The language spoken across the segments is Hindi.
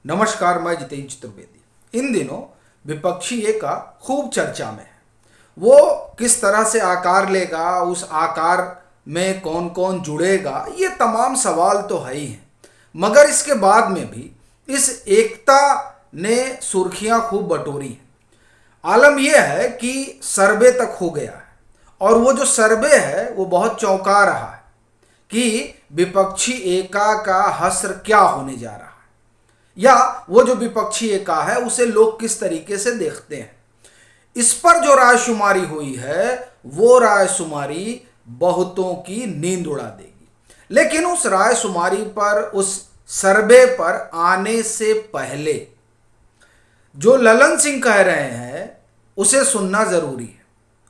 नमस्कार, मैं जितेंद्र चतुर्वेदी। इन दिनों विपक्षी एका खूब चर्चा में है। वो किस तरह से आकार लेगा, उस आकार में कौन कौन जुड़ेगा, ये तमाम सवाल तो है ही हैं। मगर इसके बाद में भी इस एकता ने सुर्खियां खूब बटोरी हैं। आलम यह है कि सर्वे तक हो गया है और वो जो सर्वे है वो बहुत चौंका रहा है कि विपक्षी एका का हश्र क्या होने जा रहा है, या वो जो विपक्षी एका है उसे लोग किस तरीके से देखते हैं। इस पर जो रायशुमारी हुई है वो रायशुमारी बहुतों की नींद उड़ा देगी। लेकिन उस रायशुमारी पर, उस सर्वे पर आने से पहले जो ललन सिंह कह रहे हैं उसे सुनना जरूरी है।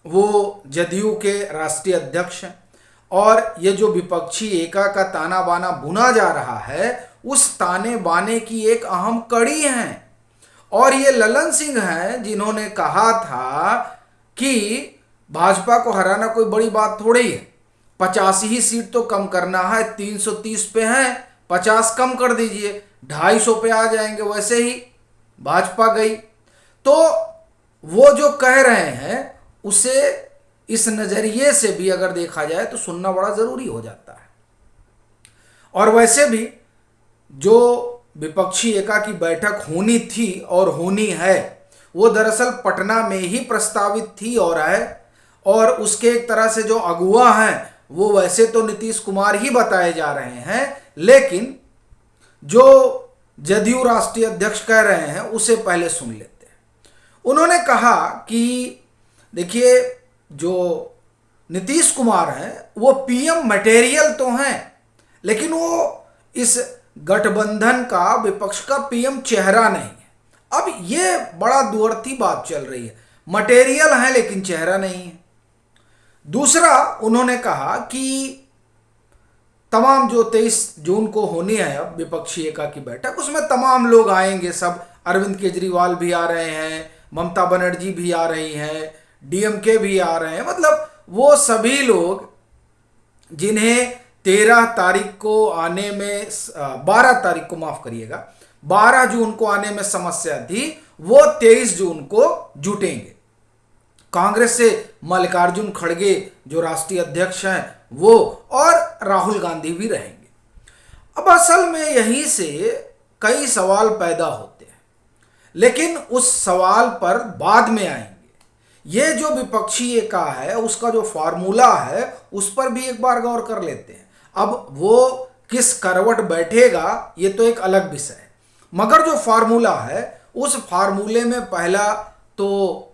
वो जदयू के राष्ट्रीय अध्यक्ष हैं और ये जो विपक्षी एका का ताना बाना बुना जा रहा है उस ताने बाने की एक अहम कड़ी है। और ये ललन सिंह हैं जिन्होंने कहा था कि भाजपा को हराना कोई बड़ी बात थोड़ी है, 85 ही सीट तो कम करना है, 330 पे हैं, 50 कम कर दीजिए, 250 पे आ जाएंगे। वैसे ही भाजपा गई। तो वो जो कह रहे हैं उसे इस नजरिए से भी अगर देखा जाए तो सुनना बड़ा जरूरी हो जाता है। और वैसे भी जो विपक्षी एका की बैठक होनी थी और होनी है वो दरअसल पटना में ही प्रस्तावित थी और है। और उसके एक तरह से जो अगुवा हैं वो वैसे तो नीतीश कुमार ही बताए जा रहे हैं, लेकिन जो जदयू राष्ट्रीय अध्यक्ष कह रहे हैं उसे पहले सुन लेते हैं। उन्होंने कहा कि देखिए, जो नीतीश कुमार हैं वो पीएम मटेरियल तो हैं, लेकिन वो इस गठबंधन का, विपक्ष का पीएम चेहरा नहीं है। अब ये बड़ा दुअर्थी बात चल रही है, मटेरियल है लेकिन चेहरा नहीं है। दूसरा, उन्होंने कहा कि तमाम जो 23 जून को होनी है अब विपक्षी एका की बैठक, उसमें तमाम लोग आएंगे, सब अरविंद केजरीवाल भी आ रहे हैं, ममता बनर्जी भी आ रही हैं, डीएमके भी आ रहे हैं। मतलब वो सभी लोग जिन्हें 13 तारीख को आने में, 12 तारीख को माफ करिएगा, 12 जून को आने में समस्या थी, वो 23 जून को जुटेंगे। कांग्रेस से मल्लिकार्जुन खड़गे जो राष्ट्रीय अध्यक्ष हैं वो, और राहुल गांधी भी रहेंगे। अब असल में यहीं से कई सवाल पैदा होते हैं, लेकिन उस सवाल पर बाद में आएंगे। ये जो विपक्षी एका है उसका जो फार्मूला है उस पर भी एक बार गौर कर लेते हैं। अब वो किस करवट बैठेगा ये तो एक अलग विषय है, मगर जो फार्मूला है उस फार्मूले में पहला तो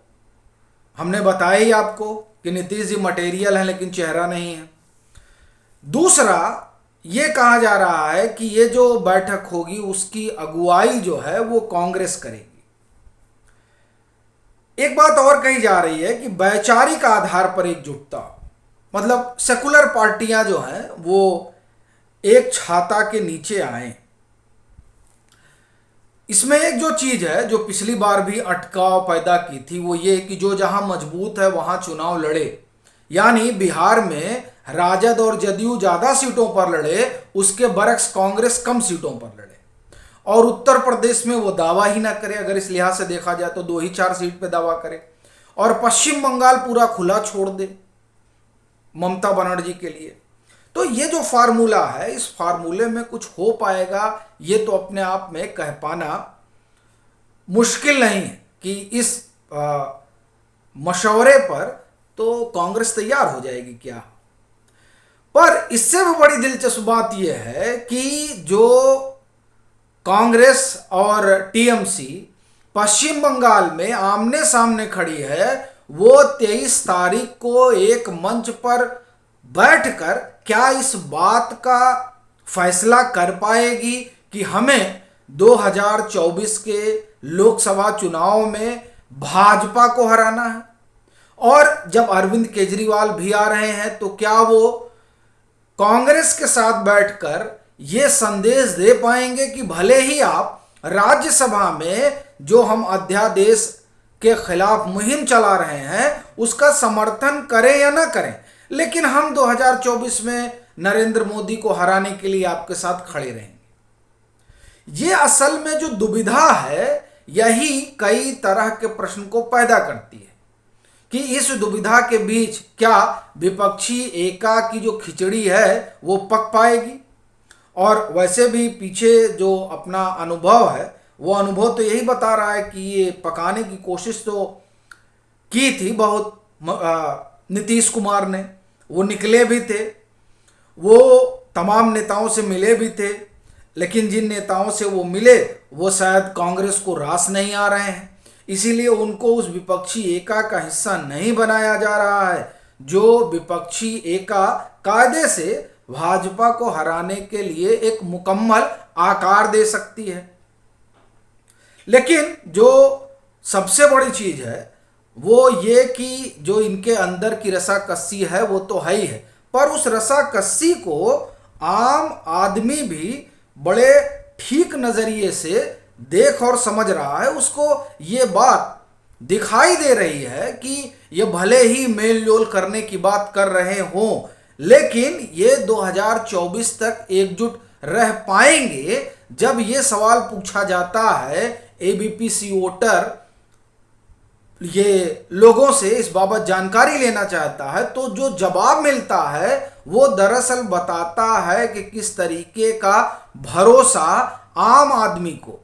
हमने बताया ही आपको कि नीतीश जी मटेरियल है लेकिन चेहरा नहीं है। दूसरा, ये कहा जा रहा है कि ये जो बैठक होगी उसकी अगुवाई जो है वो कांग्रेस करेगी। एक बात और कही जा रही है कि वैचारिक आधार पर एकजुटता, मतलब सेकुलर पार्टियां जो हैं वो एक छाता के नीचे आए। इसमें एक जो चीज है जो पिछली बार भी अटकाव पैदा की थी वो ये कि जो जहां मजबूत है वहां चुनाव लड़े, यानी बिहार में राजद और जदयू ज्यादा सीटों पर लड़े, उसके बरक्स कांग्रेस कम सीटों पर लड़े। और उत्तर प्रदेश में वो दावा ही ना करे, अगर इस लिहाज से देखा जाए तो 2 ही 4 सीट पे दावा करे, और पश्चिम बंगाल पूरा खुला छोड़ दे ममता बनर्जी के लिए। तो ये जो फार्मूला है, इस फार्मूले में कुछ हो पाएगा ये तो अपने आप में कह पाना मुश्किल नहीं है कि इस मशवरे पर तो कांग्रेस तैयार हो जाएगी क्या। पर इससे भी बड़ी दिलचस्प बात यह है कि जो कांग्रेस और टीएमसी पश्चिम बंगाल में आमने सामने खड़ी है, वो 23 तारीख को एक मंच पर बैठकर क्या इस बात का फैसला कर पाएगी कि हमें 2024 के लोकसभा चुनाव में भाजपा को हराना है। और जब अरविंद केजरीवाल भी आ रहे हैं तो क्या वो कांग्रेस के साथ बैठकर ये संदेश दे पाएंगे कि भले ही आप राज्यसभा में जो हम अध्यादेश के खिलाफ मुहिम चला रहे हैं उसका समर्थन करें या ना करें, लेकिन हम 2024 में नरेंद्र मोदी को हराने के लिए आपके साथ खड़े रहेंगे। ये असल में जो दुविधा है यही कई तरह के प्रश्न को पैदा करती है कि इस दुविधा के बीच क्या विपक्षी एका की जो खिचड़ी है वो पक पाएगी। और वैसे भी पीछे जो अपना अनुभव है वो अनुभव तो यही बता रहा है कि ये पकाने की कोशिश तो की थी बहुत नीतीश कुमार ने, वो निकले भी थे, वो तमाम नेताओं से मिले भी थे, लेकिन जिन नेताओं से वो मिले वो शायद कांग्रेस को रास नहीं आ रहे हैं, इसीलिए उनको उस विपक्षी एका का हिस्सा नहीं बनाया जा रहा है जो विपक्षी एका कायदे से भाजपा को हराने के लिए एक मुकम्मल आकार दे सकती है। लेकिन जो सबसे बड़ी चीज है वो ये कि जो इनके अंदर की रसाकस्सी है वो तो है ही है, पर उस रसाकस्सी को आम आदमी भी बड़े ठीक नजरिए से देख और समझ रहा है। उसको ये बात दिखाई दे रही है कि ये भले ही मेल जोल करने की बात कर रहे हों, लेकिन ये 2024 तक एकजुट रह पाएंगे। जब ये सवाल पूछा जाता है एबीपी वोटर ये लोगों से इस बाबत जानकारी लेना चाहता है, तो जो जवाब मिलता है वो दरअसल बताता है कि किस तरीके का भरोसा आम आदमी को,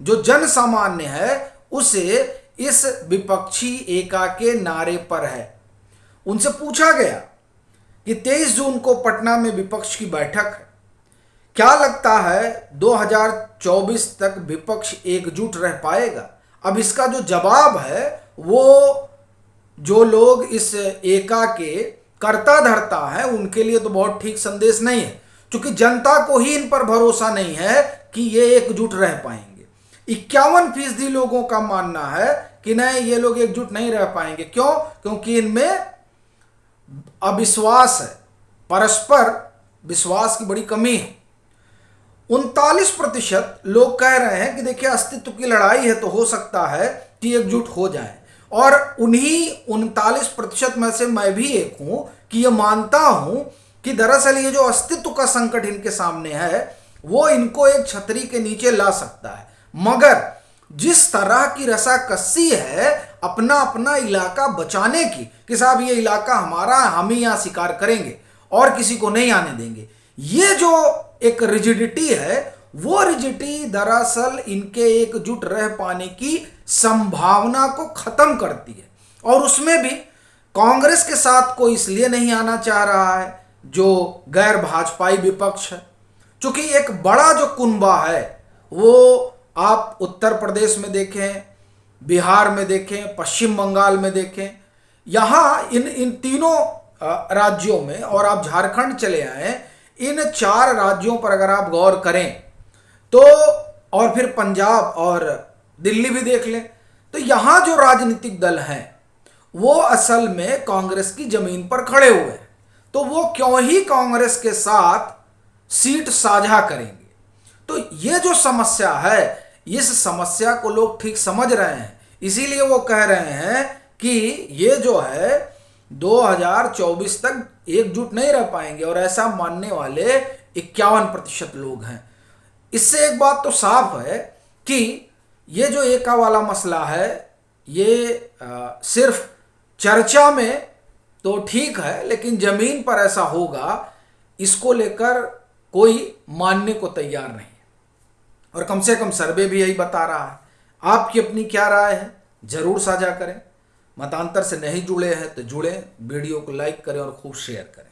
जो जन सामान्य है, उसे इस विपक्षी एका के नारे पर है। उनसे पूछा गया कि 23 जून को पटना में विपक्ष की बैठक है, क्या लगता है 2024 तक विपक्ष एकजुट रह पाएगा? अब इसका जो जवाब है वो जो लोग इस एका के कर्ता धर्ता है उनके लिए तो बहुत ठीक संदेश नहीं है, क्योंकि जनता को ही इन पर भरोसा नहीं है कि ये एकजुट रह पाएंगे। 51% लोगों का मानना है कि नहीं, ये लोग एकजुट नहीं रह पाएंगे। क्यों? क्योंकि इनमें अविश्वास है, परस्पर विश्वास की बड़ी कमी है। 39% लोग कह रहे हैं कि देखिए अस्तित्व की लड़ाई है तो हो सकता है कि एकजुट हो जाए, और उन्हीं 39% में से मैं भी एक हूं कि ये मानता हूं कि दरअसल ये जो अस्तित्व का संकट इनके सामने है वो इनको एक छतरी के नीचे ला सकता है। मगर जिस तरह की रसाकस्सी है अपना अपना इलाका बचाने की कि साहब ये इलाका हमारा, हम ही यहां शिकार करेंगे और किसी को नहीं आने देंगे, ये जो एक रिजिडिटी है वो रिजिडिटी दरअसल इनके एकजुट रह पाने की संभावना को खत्म करती है। और उसमें भी कांग्रेस के साथ कोई इसलिए नहीं आना चाह रहा है जो गैर भाजपाई विपक्ष है, क्योंकि एक बड़ा जो कुनबा है वो आप उत्तर प्रदेश में देखें, बिहार में देखें, पश्चिम बंगाल में देखें, यहाँ इन तीनों राज्यों में, और आप झारखंड चले आए, इन 4 राज्यों पर अगर आप गौर करें तो, और फिर पंजाब और दिल्ली भी देख लें, तो यहां जो राजनीतिक दल हैं वो असल में कांग्रेस की जमीन पर खड़े हुए हैं, तो वो क्यों ही कांग्रेस के साथ सीट साझा करेंगे। तो ये जो समस्या है, इस समस्या को लोग ठीक समझ रहे हैं, इसीलिए वो कह रहे हैं कि ये जो है 2024 तक एकजुट नहीं रह पाएंगे, और ऐसा मानने वाले 51% लोग हैं। इससे एक बात तो साफ है कि ये जो एका वाला मसला है ये सिर्फ चर्चा में तो ठीक है, लेकिन जमीन पर ऐसा होगा इसको लेकर कोई मानने को तैयार नहीं है, और कम से कम सर्वे भी यही बता रहा है। आपकी अपनी क्या राय है जरूर साझा करें। मतांतर से नहीं जुड़े हैं तो जुड़ें, वीडियो को लाइक करें और खूब शेयर करें।